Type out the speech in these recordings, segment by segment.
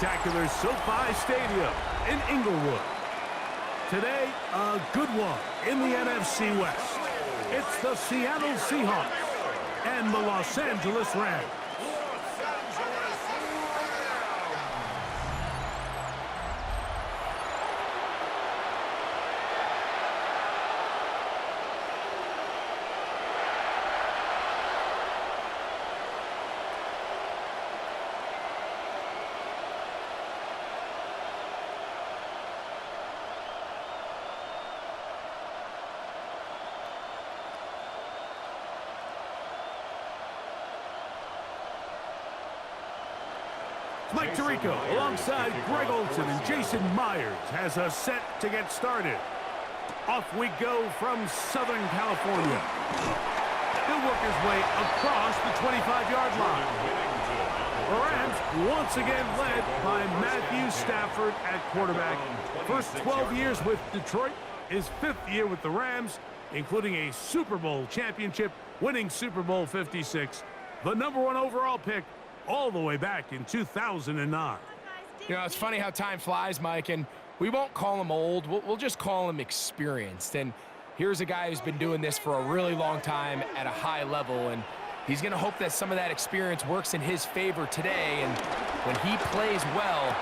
spectacular SoFi Stadium in Inglewood. Today, a good one in the NFC West. It's the Seattle Seahawks and the Los Angeles Rams. Mike Tirico alongside Greg Olsen and Jason Myers has us set to get started. Off we go from Southern California. He'll work his way across the 25-yard line. The Rams once again led by Matthew Stafford at quarterback. First 12 years with Detroit, his 5th year with the Rams, including a Super Bowl championship, winning Super Bowl 56. The #1 overall pick all the way back in 2009. You know, it's funny how time flies, Mike, and we won't call him old. We'll just call him experienced. And here's a guy who's been doing this for a really long time at a high level, and he's going to hope that some of that experience works in his favor today. And when he plays well,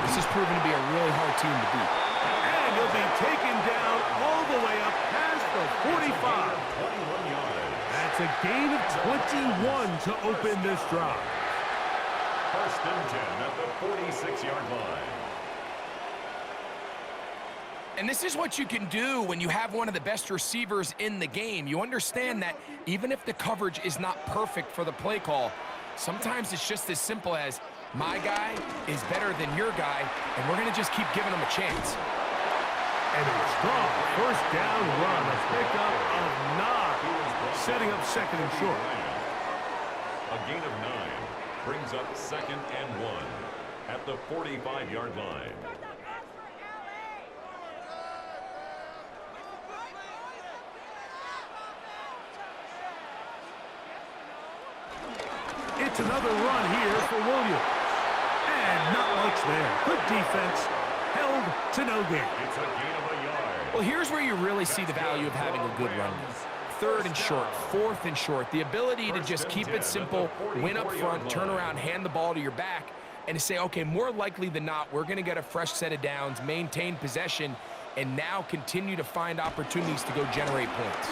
this is proven to be a really hard team to beat. And he'll be taken down all the way up past the 45. That's a gain of 21 to open this drive. First and 10 at the 46-yard line. And this is what you can do when you have one of the best receivers in the game. You understand that even if the coverage is not perfect for the play call, sometimes it's just as simple as my guy is better than your guy, and we're going to just keep giving him a chance. And a strong first down run, a pickup of 9, setting up second and short. A gain of 9 brings up 2nd and 1 at the 45-yard line. It's another run here for Williams. And not much there. Good defense. Held to no gain. It's a gain of a yard. Well, here's where you really see the value of having a good run. 3rd and short, 4th and short. The ability to just keep it simple, win up front, turn around, hand the ball to your back, and to say, okay, more likely than not, we're going to get a fresh set of downs, maintain possession, and now continue to find opportunities to go generate points.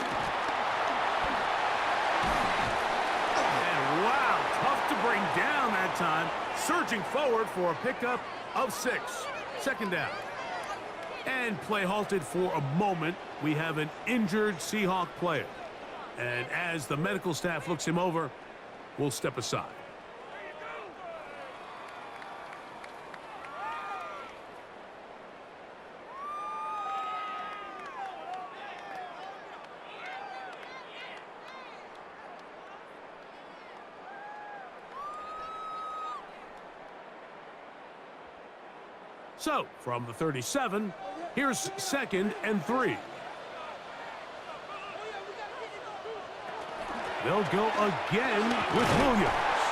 And wow, tough to bring down that time. Surging forward for a pickup of 6. 2nd down. And play halted for a moment. We have an injured Seahawk player. And as the medical staff looks him over, we'll step aside. So, from the 37, here's 2nd and 3. They'll go again with Williams.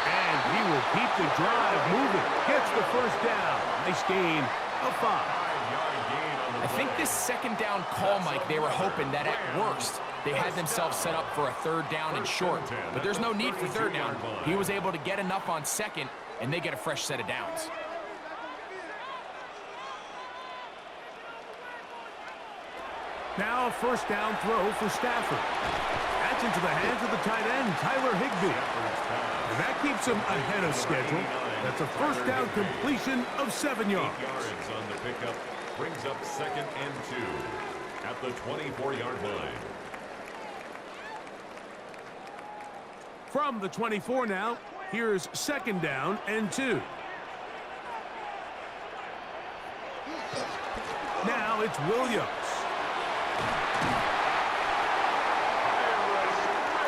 And he will keep the drive moving. Gets the first down. Nice gain of 5. I think this 2nd down call, Mike, they were hoping that at worst they had themselves set up for a 3rd down and short. But there's no need for 3rd down. He was able to get enough on 2nd, and they get a fresh set of downs. Now a first down throw for Stafford. That's into the hands of the tight end, Tyler Higbee. And that keeps him ahead of schedule. That's a first down completion of 7 yards. On the pickup brings up 2nd and 2 at the 24-yard line. From the 24 now, here's 2nd down and 2. Now it's Williams.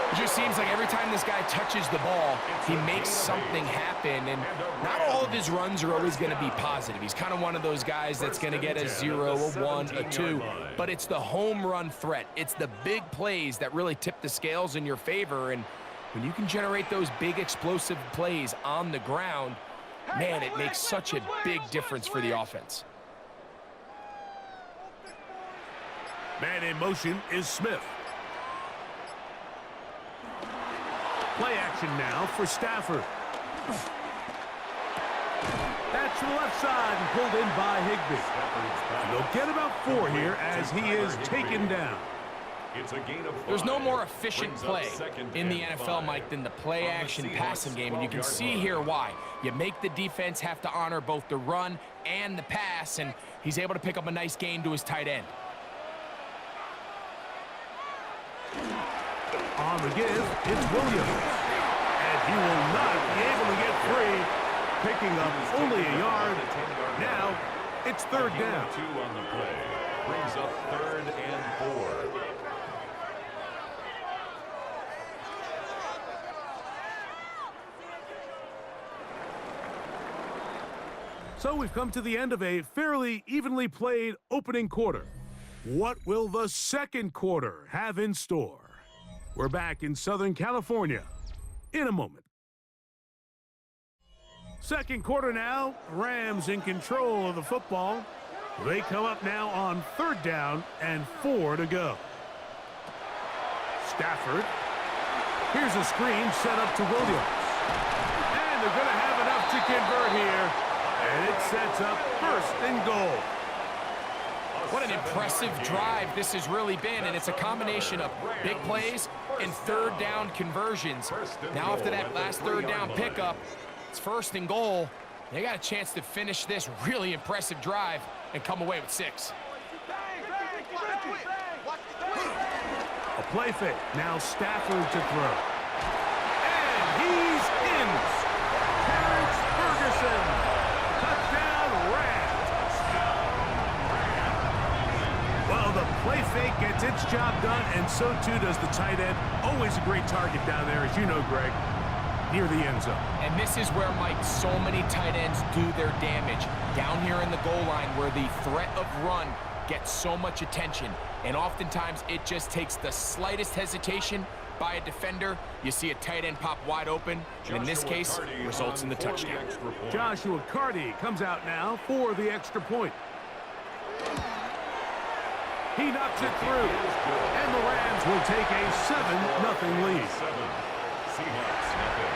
It just seems like every time this guy touches the ball, he makes something happen. And not all of his runs are always going to be positive. He's kind of one of those guys that's going to get a 0, a 1, a 2. But it's the home run threat. It's the big plays that really tip the scales in your favor. And when you can generate those big explosive plays on the ground, man, it makes such a big difference for the offense. Man in motion is Smith. Play action now for Stafford. That's to the left side and pulled in by Higbee. And they'll get about 4 here as he is taken down. It's a gain of 5. There's no more efficient Brings up play second in the and NFL, 5. Mike, than the play-action On the passing Seahawks game, and you can 12-yard see line. here why. You make the defense have to honor both the run and the pass, and he's able to pick up a nice gain to his tight end. On the give, it's Williams. And he will not be able to get free, picking up only a yard. Now, it's third down. 2 on the play. Brings up 3rd and 4. So we've come to the end of a fairly evenly played opening quarter. What will the second quarter have in store? We're back in Southern California in a moment. Second quarter now, Rams in control of the football. They come up now on 3rd down and 4 to go. Stafford. Here's a screen set up to Williams. And they're going to have enough to convert here. And it sets up 1st and goal. What an impressive drive this has really been, and it's a combination of big plays and 3rd down conversions. Now after that last 3rd down pickup, it's 1st and goal. They got a chance to finish this really impressive drive and come away with 6. A play fake. Now Stafford to throw. And he's in. Terrence Ferguson. Touchdown, Rams. Well, the play fake gets its job done, and so too does the tight end. Always a great target down there, as you know, Greg, near the end zone. And this is where, Mike, so many tight ends do their damage. Down here in the goal line where the threat of run gets so much attention. And oftentimes it just takes the slightest hesitation by a defender. You see a tight end pop wide open, and in this case, results in the touchdown. Joshua Carty comes out now for the extra point. He knocks it through, and the Rams will take a 7-0 lead. 7. Seahawks, nothing.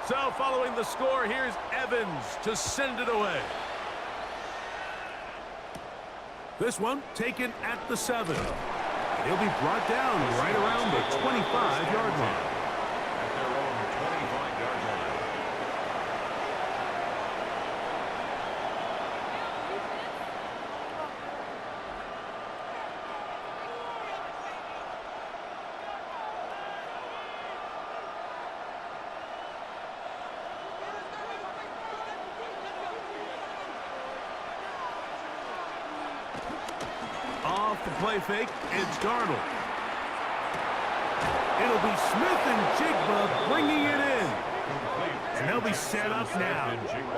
So following the score, here's Evans to send it away. This one taken at the 7. He'll be brought down right around the 25-yard line. At their own 25-yard line. Off the play fake, it's Darnold. It'll be Smith and Jigba bringing it in. And they'll be set up now.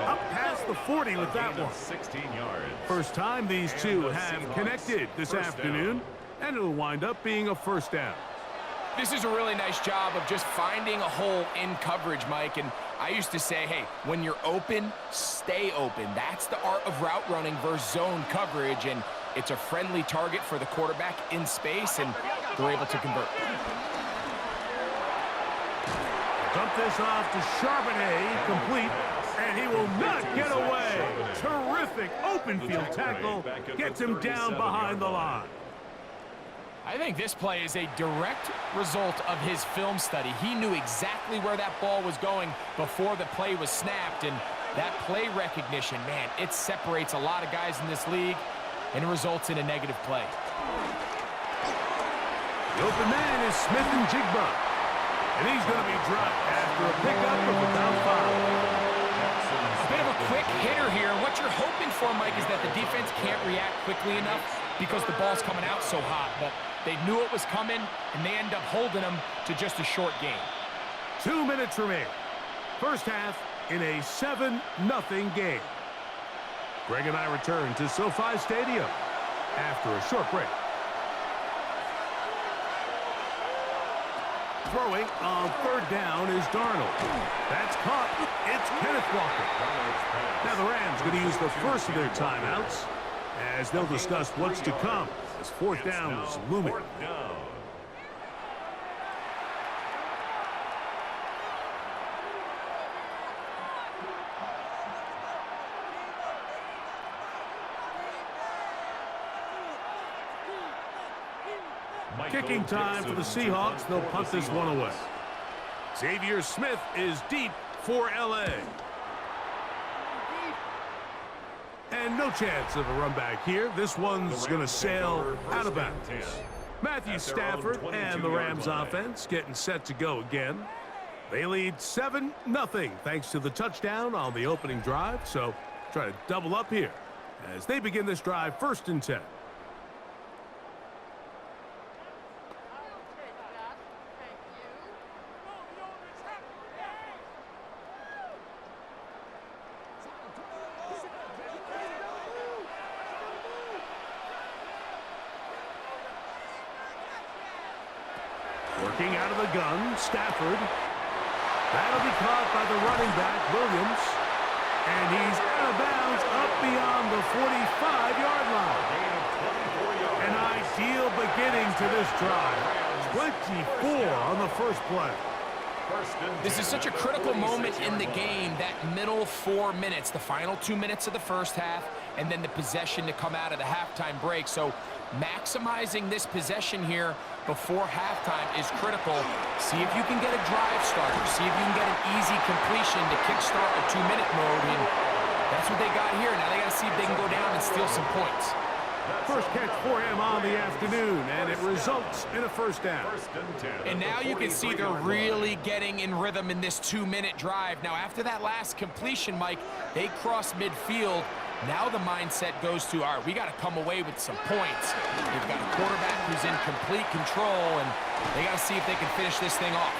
Up past the 40 with that one. 16 yards. First time these two have connected this afternoon, and it'll wind up being a 1st down. This is a really nice job of just finding a hole in coverage, Mike. And I used to say, hey, when you're open, stay open. That's the art of route running versus zone coverage. And it's a friendly target for the quarterback in space, and they're able to convert. Dump this off to Charbonnet, complete, and he will not get away. Terrific open field tackle, gets him down behind the line. I think this play is a direct result of his film study. He knew exactly where that ball was going before the play was snapped, and that play recognition, man, it separates a lot of guys in this league, and it results in a negative play. The open man is Smith and Jigba, and he's going to be dropped after a pickup of about 5. A bit of a quick hitter here. And what you're hoping for, Mike, is that the defense can't react quickly enough because the ball's coming out so hot. But they knew it was coming, and they end up holding them to just a short game. 2 minutes remaining. First half in a 7-0 game. Greg and I return to SoFi Stadium after a short break. Throwing on third down is Darnold. That's caught. It's Kenneth Walker. Now the Rams going to use the first of their timeouts as they'll discuss what's to come as fourth down is looming. Kicking time for the Seahawks. They'll punt this one away. Xavier Smith is deep for L.A. And no chance of a run back here. This one's going to sail out of bounds. Matthew Stafford and the Rams offense getting set to go again. They lead 7-0 thanks to the touchdown on the opening drive. So try to double up here as they begin this drive 1st and 10. Working out of the gun, Stafford. That'll be caught by the running back, Williams. And he's out of bounds up beyond the 45-yard line. An ideal beginning to this drive. 24 on the first play. This is such a critical moment in the game, that middle 4 minutes, the final 2 minutes of the first half, and then the possession to come out of the halftime break. So maximizing this possession here before halftime is critical. See if you can get a drive starter. See if you can get an easy completion to kickstart a 2-minute mode. And that's what they got here. Now they got to see if they can go down and steal some points. First catch for him on the afternoon, and it results in a first down. And now you can see they're really getting in rhythm in this 2-minute drive. Now after that last completion, Mike, they cross midfield. Now the mindset goes to, all right, we got to come away with some points. They've got a quarterback who's in complete control, and they got to see if they can finish this thing off.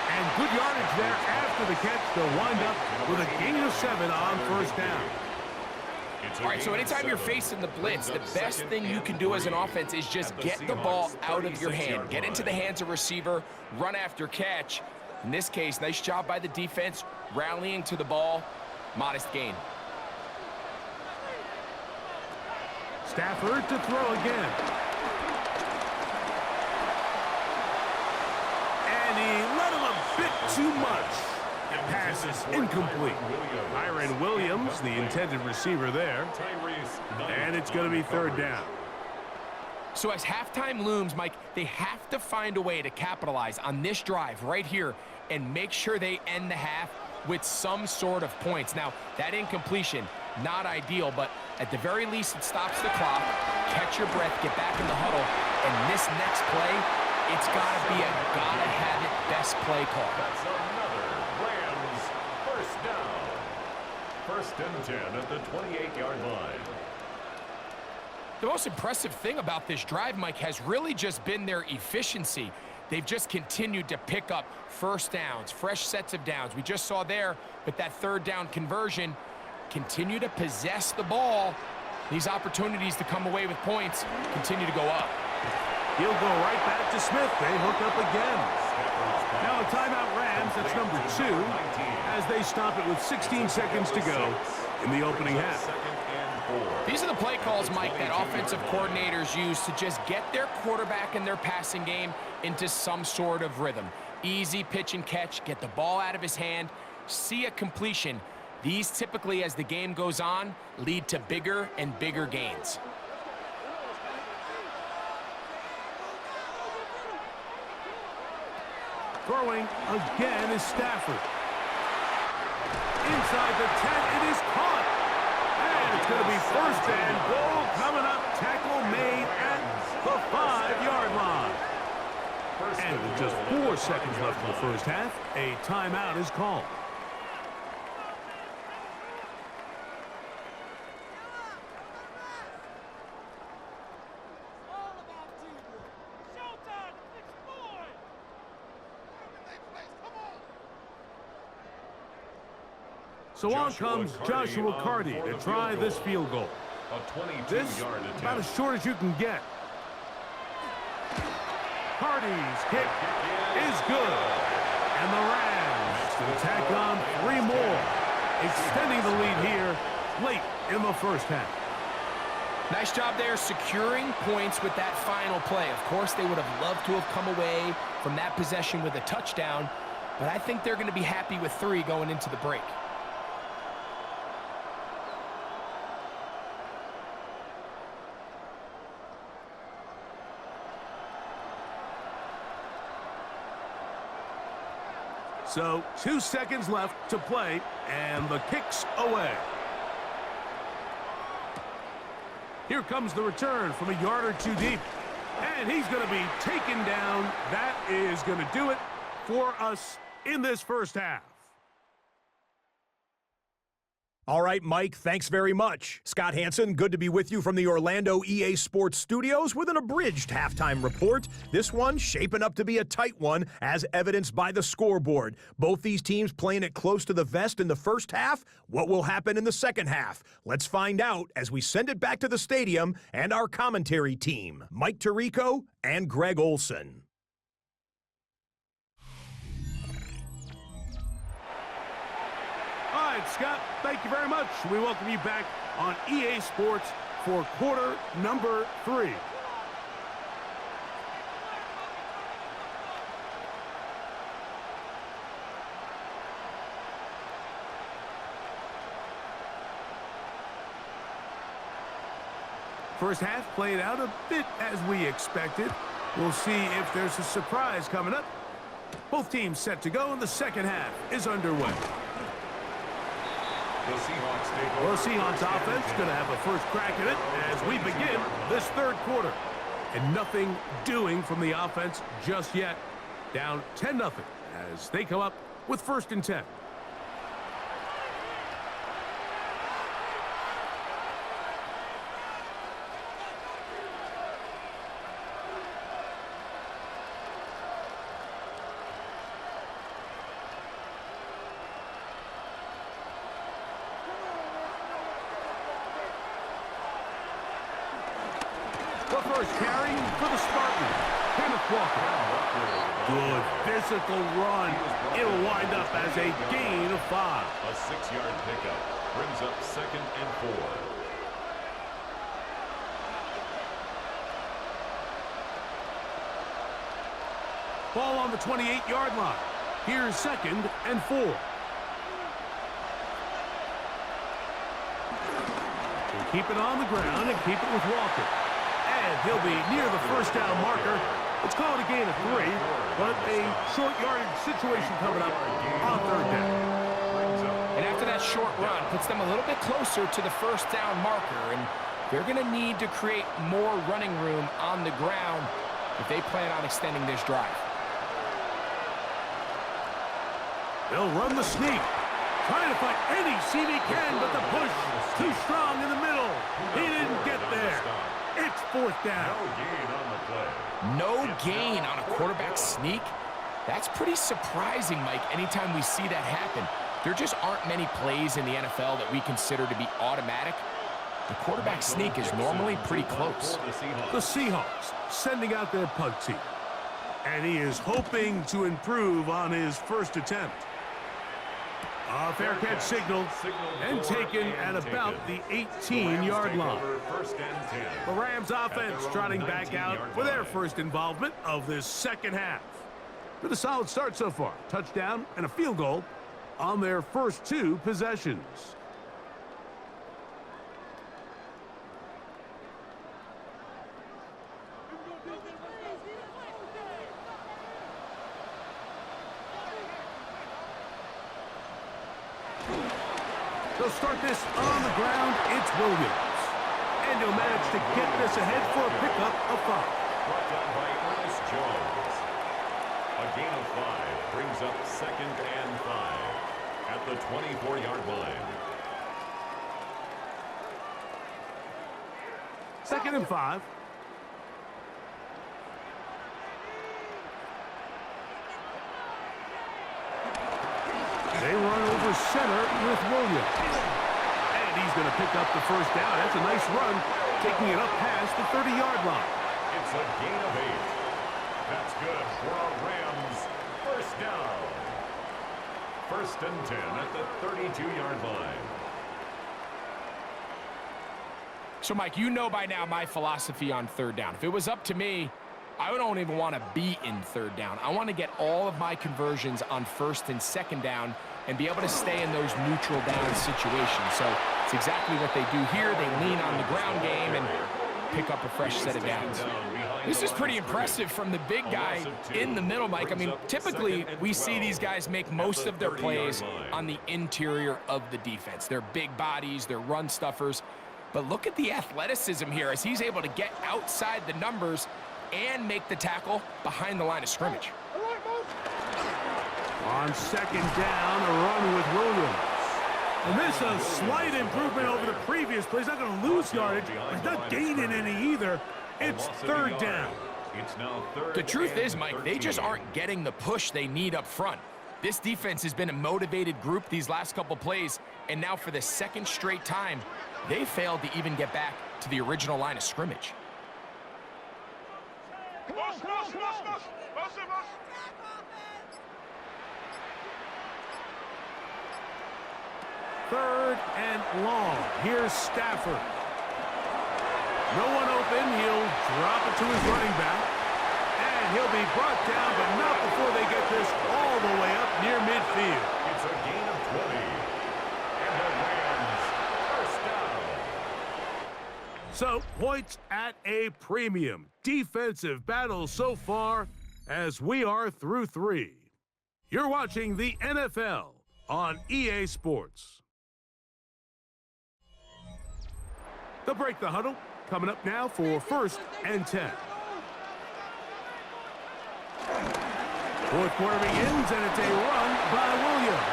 And good yardage there after the catch. They'll wind up with a gain of 7 on first down. All right, so anytime you're facing the blitz, the best thing you can do as an offense is just get the ball out of your hand. Get into the hands of receiver, run after catch. In this case, nice job by the defense, rallying to the ball, modest gain. Stafford to throw again. And he let him a bit too much. The pass is incomplete. Kyren Williams, the intended receiver there. And it's going to be third down. So as halftime looms, Mike, they have to find a way to capitalize on this drive right here and make sure they end the half with some sort of points. Now, that incompletion, not ideal, but at the very least, it stops the clock. Catch your breath, get back in the huddle, and this next play, it's got to be a gotta-have-it best play call. That's another Rams first down. 1st and 10 at the 28-yard line. The most impressive thing about this drive, Mike, has really just been their efficiency. They've just continued to pick up first downs, fresh sets of downs. We just saw there with that third down conversion, continue to possess the ball. These opportunities to come away with points continue to go up. He'll go right back to Smith. They hook up again. Now a timeout Rams, that's number 2, as they stop it with 16 seconds to go in the opening half. These are the play calls, Mike, that offensive coordinators use to just get their quarterback and their passing game into some sort of rhythm. Easy pitch and catch, get the ball out of his hand, see a completion. These typically, as the game goes on, lead to bigger and bigger gains. Throwing again is Stafford. Inside the 10, it is caught. And it's going to be first and goal coming up. Tackle made at the 5-yard line. And with just 4 seconds left in the first half, a timeout is called. So on comes Joshua Carty to try this field goal. A 22-yard This attempt. about as short as you can get. Carty's kick is good. And the Rams to tack on 3 more, extending the lead here late in the first half. Nice job there securing points with that final play. Of course, they would have loved to have come away from that possession with a touchdown, but I think they're going to be happy with 3 going into the break. So 2 seconds left to play, and the kick's away. Here comes the return from a yard or 2 deep. And he's going to be taken down. That is going to do it for us in this first half. All right, Mike, thanks very much. Scott Hansen, good to be with you from the Orlando EA Sports Studios with an abridged halftime report. This one shaping up to be a tight one, as evidenced by the scoreboard. Both these teams playing it close to the vest in the first half. What will happen in the second half? Let's find out as we send it back to the stadium and our commentary team, Mike Tirico and Greg Olson. All right, Scott, thank you very much. We welcome you back on EA Sports for quarter number 3. First half played out a bit as we expected. We'll see if there's a surprise coming up. Both teams set to go, and the second half is underway. The Seahawks offense going to have a first crack at it as we begin this third quarter. And nothing doing from the offense just yet. Down 10-0 as they come up with 1st and 10. The first carry for the Spartans, Kenneth Walker. Good physical run. It'll wind up as a gain of 5. A 6-yard pickup brings up 2nd and 4. Ball on the 28-yard line. Here's 2nd and 4. We'll keep it on the ground and keep it with Walker. And he'll be near the first down marker. Let's call it a gain of 3, but a short yardage situation coming up on 3rd down. And after that short run, puts them a little bit closer to the first down marker, and they're going to need to create more running room on the ground if they plan on extending this drive. They'll run the sneak. Trying to find any seam he can, but the push too strong in the middle. He didn't get there. It's 4th down. No gain on the play. No gain on a quarterback sneak? That's pretty surprising, Mike, anytime we see that happen. There just aren't many plays in the NFL that we consider to be automatic. The quarterback sneak is normally pretty close. The Seahawks sending out their punt team. And he is hoping to improve on his first attempt. A fair catch signal and taken at about the 18-yard line. The Rams offense trotting back out for their first involvement of this second half. With a solid start so far. Touchdown and a field goal on their first 2 possessions. They'll start this on the ground. It's Williams. And he'll manage to get this ahead for a pickup of 5. Brought down by Ernest Jones. A gain of 5 brings up 2nd and 5 at the 24-yard line. 2nd and 5. They run over center with Williams. And he's going to pick up the first down. That's a nice run, taking it up past the 30-yard line. It's a gain of 8. That's good for a Rams first down. First and 10 at the 32-yard line. So, Mike, you know by now my philosophy on third down. If it was up to me, I don't even want to be in third down. I want to get all of my conversions on first and second down and be able to stay in those neutral down situations. So it's exactly what they do here. They lean on the ground game and pick up a fresh set of downs. This is pretty impressive from the big guy in the middle, Mike. I mean, typically we see these guys make most of their plays on the interior of the defense. They're big bodies, they're run stuffers. But look at the athleticism here as he's able to get outside the numbers and make the tackle behind the line of scrimmage. On second down, a run with Williams. And this is a slight improvement over the previous play. He's not going to lose yardage. He's not gaining any either. It's third down. The truth is, Mike, they just aren't getting the push they need up front. This defense has been a motivated group these last couple plays, and now for the second straight time, they failed to even get back to the original line of scrimmage. Third and long. Here's Stafford. No one open. He'll drop it to his running back. And he'll be brought down, but not before they get this all the way up near midfield. It's a gain of 20. And the Rams first down. So, points at a premium. Defensive battle so far as we are through 3. You're watching the NFL on EA Sports. They'll break the huddle. Coming up now for first and 10. Fourth quarter begins, and it's a run by Williams.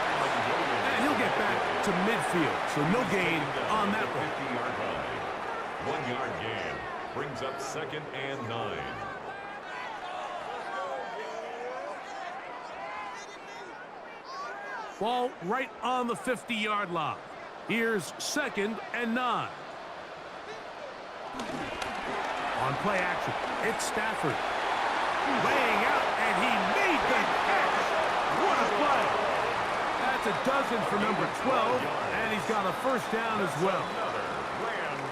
And he'll get back to midfield, so no gain on that one. 50-yard line. 1 yard gain brings up second and 9. Ball right on the 50-yard line. Here's second and 9. On play action, it's Stafford. Laying out, and he made the catch. What a play. That's a dozen for number 12, and he's got a first down as well.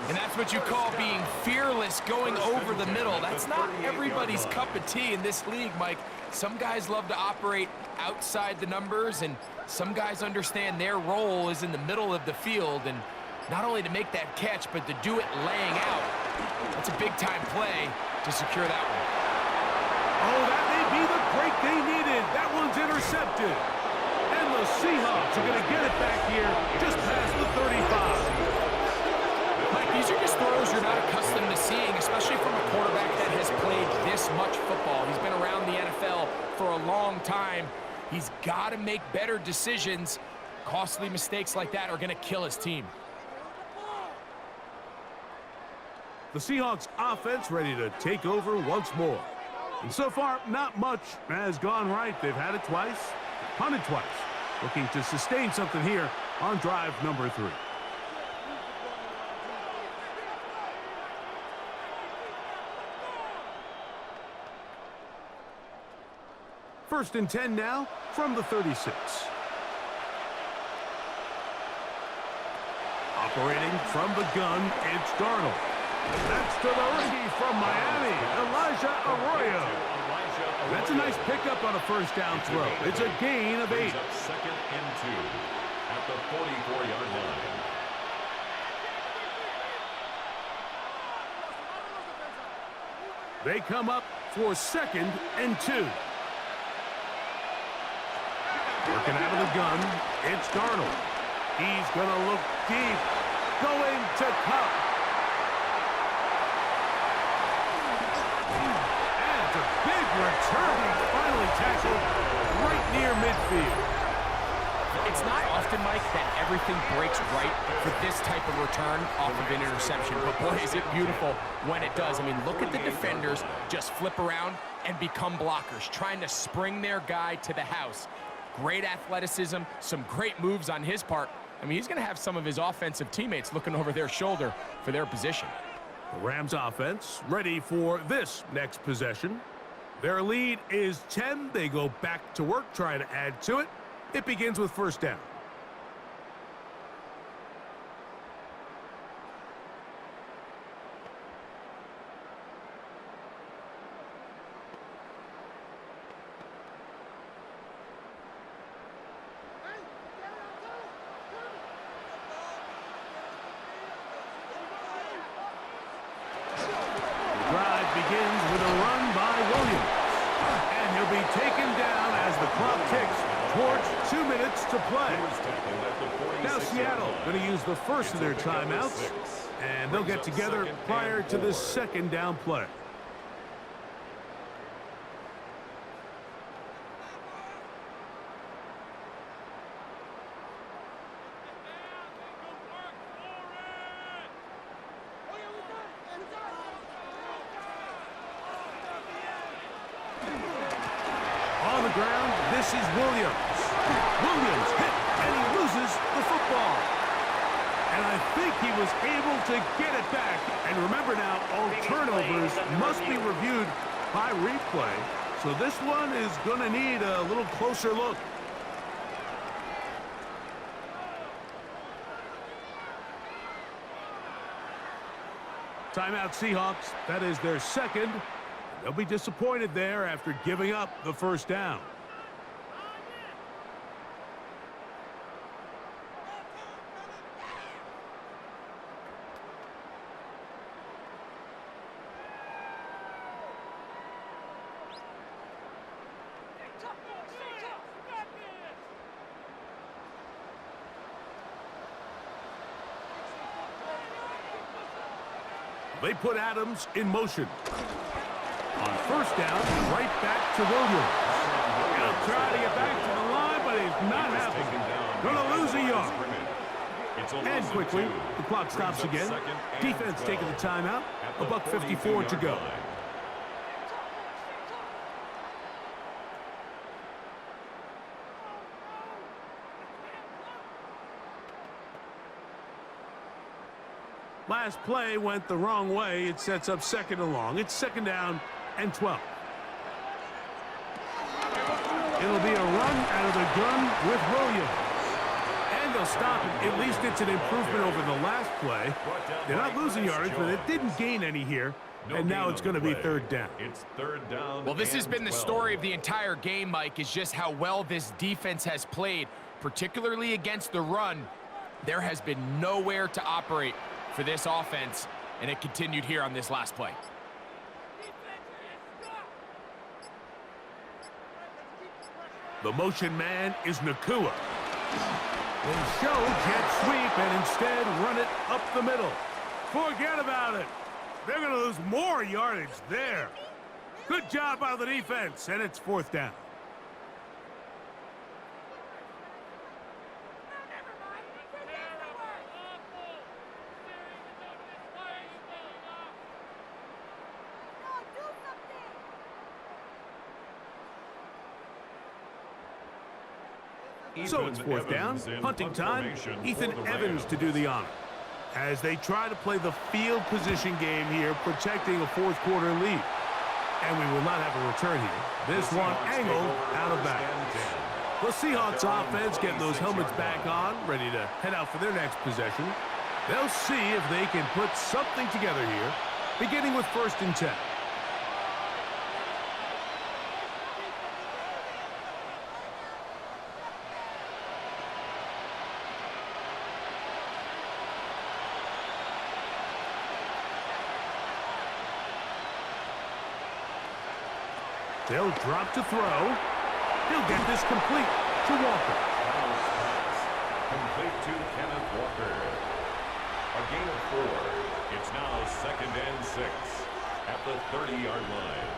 And that's what you call being fearless, going over the middle. That's not everybody's cup of tea in this league, Mike. Some guys love to operate outside the numbers, and some guys understand their role is in the middle of the field, and not only to make that catch, but to do it laying out. That's a big-time play to secure that one. Oh, that may be the break they needed. That one's intercepted. And the Seahawks are going to get it back here just past the 35. Mike, these are just throws you're not accustomed to seeing, especially from a quarterback that has played this much football. He's been around the NFL for a long time. He's got to make better decisions. Costly mistakes like that are going to kill his team. The Seahawks offense ready to take over once more. And so far, not much has gone right. They've had it twice, punted twice. Looking to sustain something here on drive number 3. First and 10 now from the 36. Operating from the gun, it's Darnold. That's to the rookie from Miami, Elijah Arroyo. That's a nice pickup on a first down throw. It's a gain of 8. Second and 2 at the 44-yard line. They come up for second and 2. Working out of the gun, it's Darnold. He's going to look deep, going to Cup. And it's a big return. He's finally tackled right near midfield. It's not often, Mike, that everything breaks right for this type of return off of an interception. But boy, is it beautiful when it does. I mean, look at the defenders just flip around and become blockers, trying to spring their guy to the house. great athleticism, some great moves on his part. I mean, he's going to have some of his offensive teammates looking over their shoulder for their position. The Rams offense ready for this next possession. Their lead is 10. They go back to work, trying to add to it. It begins with first down. Begins with a run by Williams. And he'll be taken down as the clock ticks towards 2 minutes to play. Now Seattle going to use the first of their timeouts, and they'll get together prior to the second down play. Ground, this is Williams. Williams hit, and he loses the football. And I think he was able to get it back. And remember now, all turnovers must be reviewed by replay. So this one is going to need a little closer look. Timeout Seahawks. That is their second. They'll be disappointed there after giving up the first down. They put Adams in motion. On first down, right back to Williams. He'll try to get back to the line, but he's not happy. Going to lose a yard. And quickly, the clock stops again. Defense taking the timeout. $1:54 to go. Last play went the wrong way. It sets up second and long. It's second down and 12. It'll be a run out of the gun with Williams. And they'll stop it. At least it's an improvement over the last play. They're not losing yardage, but it didn't gain any here. And now it's going to be third down. It's third down. Well, this has been the story of the entire game, Mike, is just how well this defense has played, particularly against the run. There has been nowhere to operate for this offense, and it continued here on this last play. The motion man is Nakua. They show jet sweep and instead run it up the middle. Forget about it. They're going to lose more yardage there. Good job by the defense, and it's fourth down. So it's fourth down, hunting time. Ethan Evans to do the honor as they try to play the field position game here, protecting a fourth quarter lead. And we will not have a return here. This one angled out of bounds. The Seahawks offense getting those helmets back on, ready to head out for their next possession. They'll see if they can put something together here, beginning with first and 10. They'll drop to throw. He'll get this complete to Walker. Complete to Kenneth Walker. A gain of 4. It's now second and 6 at the 30-yard line.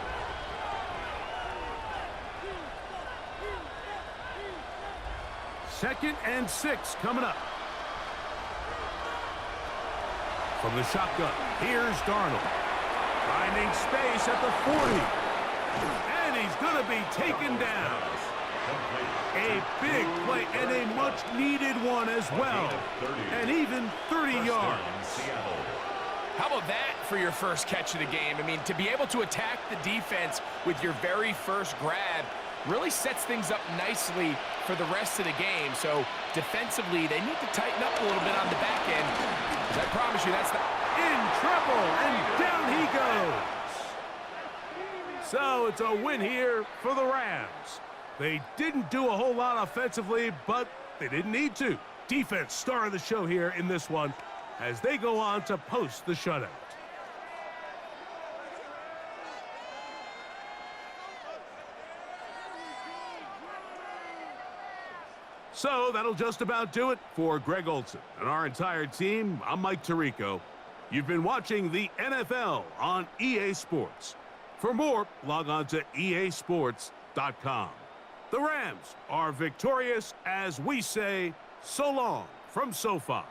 Second and 6 coming up. From the shotgun, here's Darnold. Finding space at the 40. And he's going to be taken down. Complete. A big play and a much-needed one as well. And even 30 First yards. down, Seattle. How about that for your first catch of the game? I mean, to be able to attack the defense with your very first grab really sets things up nicely for the rest of the game. So defensively, they need to tighten up a little bit on the back end. 'Cause I promise you, that's the... In trouble, and down he goes. So it's a win here for the Rams. They didn't do a whole lot offensively, but they didn't need to. Defense star of the show here in this one as they go on to post the shutout. So that'll just about do it for Greg Olsen and our entire team. I'm Mike Tirico. You've been watching the NFL on EA Sports. For more, log on to easports.com. The Rams are victorious as we say so long from SoFi.